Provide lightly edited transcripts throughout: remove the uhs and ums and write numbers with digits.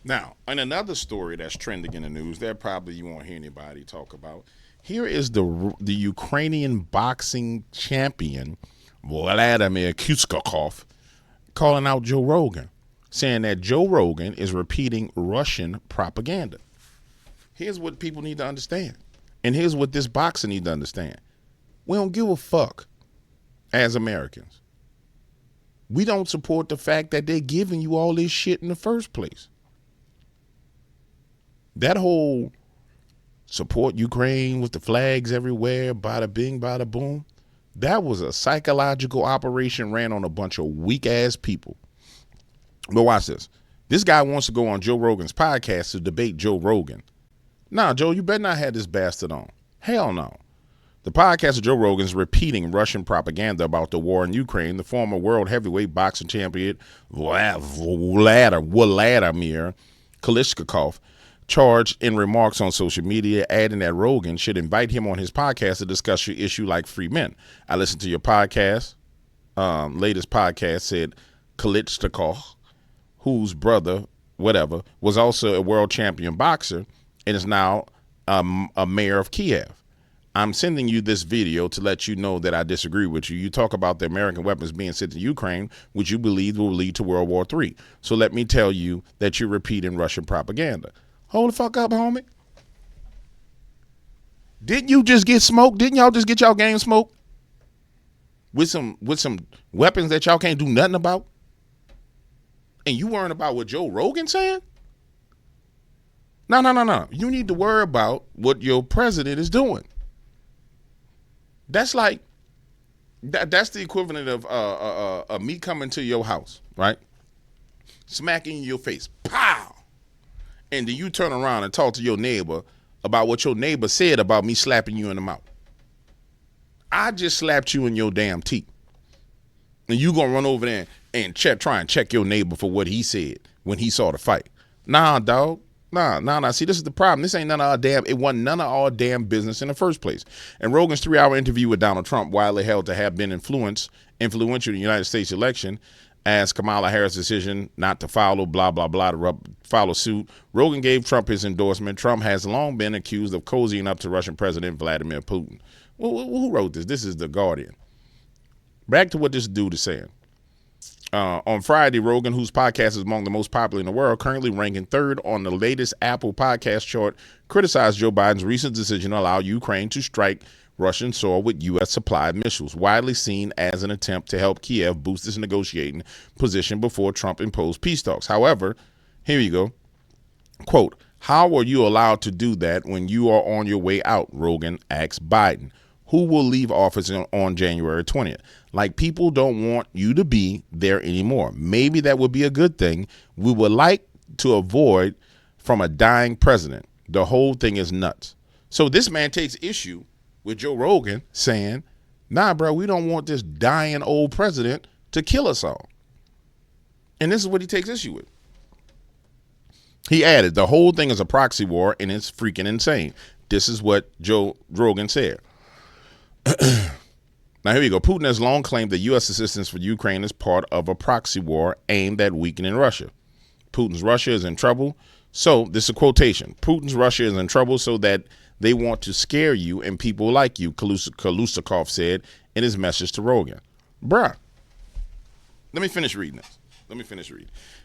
Now, in another story that's trending in the news that probably you won't hear anybody talk about, here is the Ukrainian boxing champion Vladimir Klitschko calling out Joe Rogan, saying that Joe Rogan is repeating Russian propaganda. Here's what people need to understand, and here's what this boxer need to understand. We don't give a fuck as Americans. We don't support the fact that they're giving you all this shit in the first place. That whole support Ukraine with the flags everywhere, bada bing, bada boom, that was a psychological operation ran on a bunch of weak ass people. But watch this. This guy wants to go on Joe Rogan's podcast to debate Joe Rogan. Nah, Joe, you better not have this bastard on. Hell no. The podcast of Joe Rogan is repeating Russian propaganda about the war in Ukraine. The former world heavyweight boxing champion Vladimir Klitschko charged in remarks on social media, adding that Rogan should invite him on his podcast to discuss your issue like free men. I listened to your podcast. Latest podcast said Klitschko, whose brother, whatever, was also a world champion boxer and is now a mayor of Kiev. I'm sending you this video to let you know that I disagree with you. You talk about the American weapons being sent to Ukraine, which you believe will lead to World War III. So let me tell you that you're repeating Russian propaganda. Hold the fuck up, homie. Didn't you just get smoked? Didn't y'all just get y'all game smoked? With some weapons that y'all can't do nothing about? And you worrying about what Joe Rogan saying? No. You need to worry about what your president is doing. That's like, that's the equivalent of me coming to your house, right? Smacking your face, pow! And then you turn around and talk to your neighbor about what your neighbor said about me slapping you in the mouth. I just slapped you in your damn teeth. And you gonna run over there and try and check your neighbor for what he said when he saw the fight. Nah, dog. Nah. See, this is the problem. This ain't it wasn't none of our damn business in the first place. And Rogan's 3-hour interview with Donald Trump, widely held to have been influential in the United States election, as Kamala Harris' decision not to follow follow suit. Rogan gave Trump his endorsement. Trump has long been accused of cozying up to Russian President Vladimir Putin. Well, who wrote this? This is The Guardian. Back to what this dude is saying. On Friday, Rogan, whose podcast is among the most popular in the world, currently ranking third on the latest Apple podcast chart, criticized Joe Biden's recent decision to allow Ukraine to strike Russian soil with U.S. supplied missiles, widely seen as an attempt to help Kiev boost its negotiating position before Trump imposed peace talks. However, here you go. Quote, how are you allowed to do that when you are on your way out? Rogan asked Biden, who will leave office on January 20th. Like, people don't want you to be there anymore. Maybe that would be a good thing. We would like to avoid from a dying president. The whole thing is nuts. So this man takes issue with Joe Rogan saying, nah, bro, we don't want this dying old president to kill us all. And this is what he takes issue with. He added, the whole thing is a proxy war and it's freaking insane. This is what Joe Rogan said. Now, here we go. Putin has long claimed that U.S. assistance for Ukraine is part of a proxy war aimed at weakening Russia. Putin's Russia is in trouble. So this is a quotation. Putin's Russia is in trouble so that they want to scare you and people like you, Klitschko said in his message to Rogan. Bruh, let me finish reading this.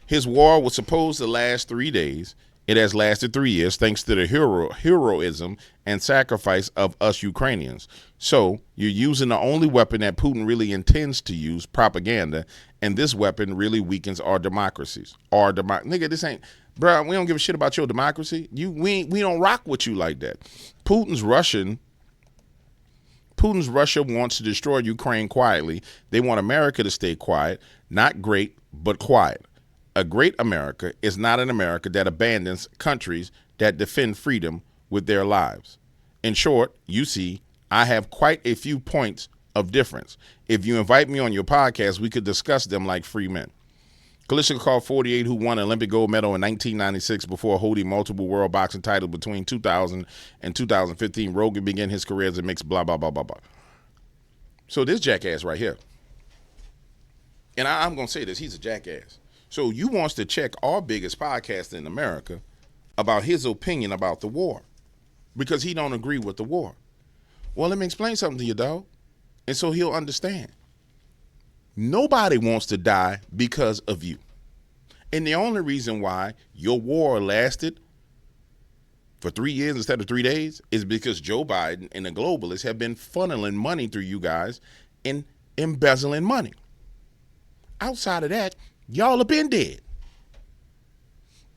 His war was supposed to last 3 days. It has lasted 3 years thanks to the heroism and sacrifice of us Ukrainians. So you're using the only weapon that Putin really intends to use, propaganda, and this weapon really weakens our democracies. Nigga, this ain't, bro. We don't give a shit about your democracy. We don't rock with you like that. Putin's Russia wants to destroy Ukraine quietly. They want America to stay quiet, not great, but quiet. A great America is not an America that abandons countries that defend freedom with their lives. In short, you see, I have quite a few points of difference. If you invite me on your podcast, we could discuss them like free men. Klitschko, 48, who won an Olympic gold medal in 1996 before holding multiple world boxing titles between 2000 and 2015. Rogan began his career as a mixed blah, blah, blah, blah, blah. So this jackass right here, and I'm going to say this, he's a jackass. So you wants to check our biggest podcaster in America about his opinion about the war because he don't agree with the war. Well, let me explain something to you, dog. And so he'll understand. Nobody wants to die because of you. And the only reason why your war lasted for 3 years instead of 3 days is because Joe Biden and the globalists have been funneling money through you guys and embezzling money. Outside of that, y'all have been dead.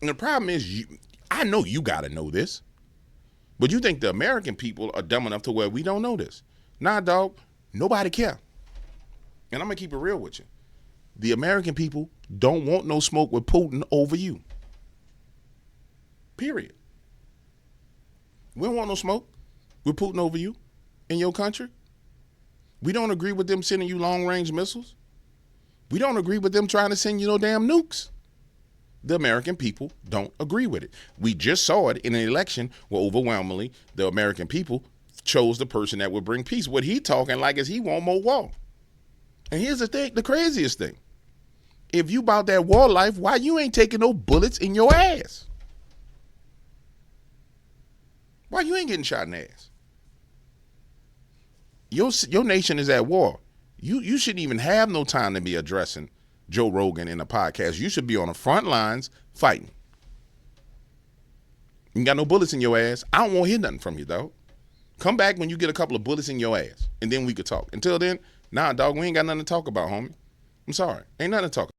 And the problem is, I know you got to know this, but you think the American people are dumb enough to where we don't know this. Nah, dog, nobody care. And I'm going to keep it real with you. The American people don't want no smoke with Putin over you. Period. We don't want no smoke with Putin over you in your country. We don't agree with them sending you long-range missiles. We don't agree with them trying to send you no damn nukes. The American people don't agree with it. We just saw it in an election where overwhelmingly the American people chose the person that would bring peace. What he talking like is he want more war. And here's the thing, the craziest thing. If you about that war life, why you ain't taking no bullets in your ass? Why you ain't getting shot in the ass? Your nation is at war. You shouldn't even have no time to be addressing Joe Rogan in a podcast. You should be on the front lines fighting. You ain't got no bullets in your ass. I don't want to hear nothing from you, dog. Come back when you get a couple of bullets in your ass, and then we could talk. Until then, nah, dog, we ain't got nothing to talk about, homie. I'm sorry. Ain't nothing to talk about.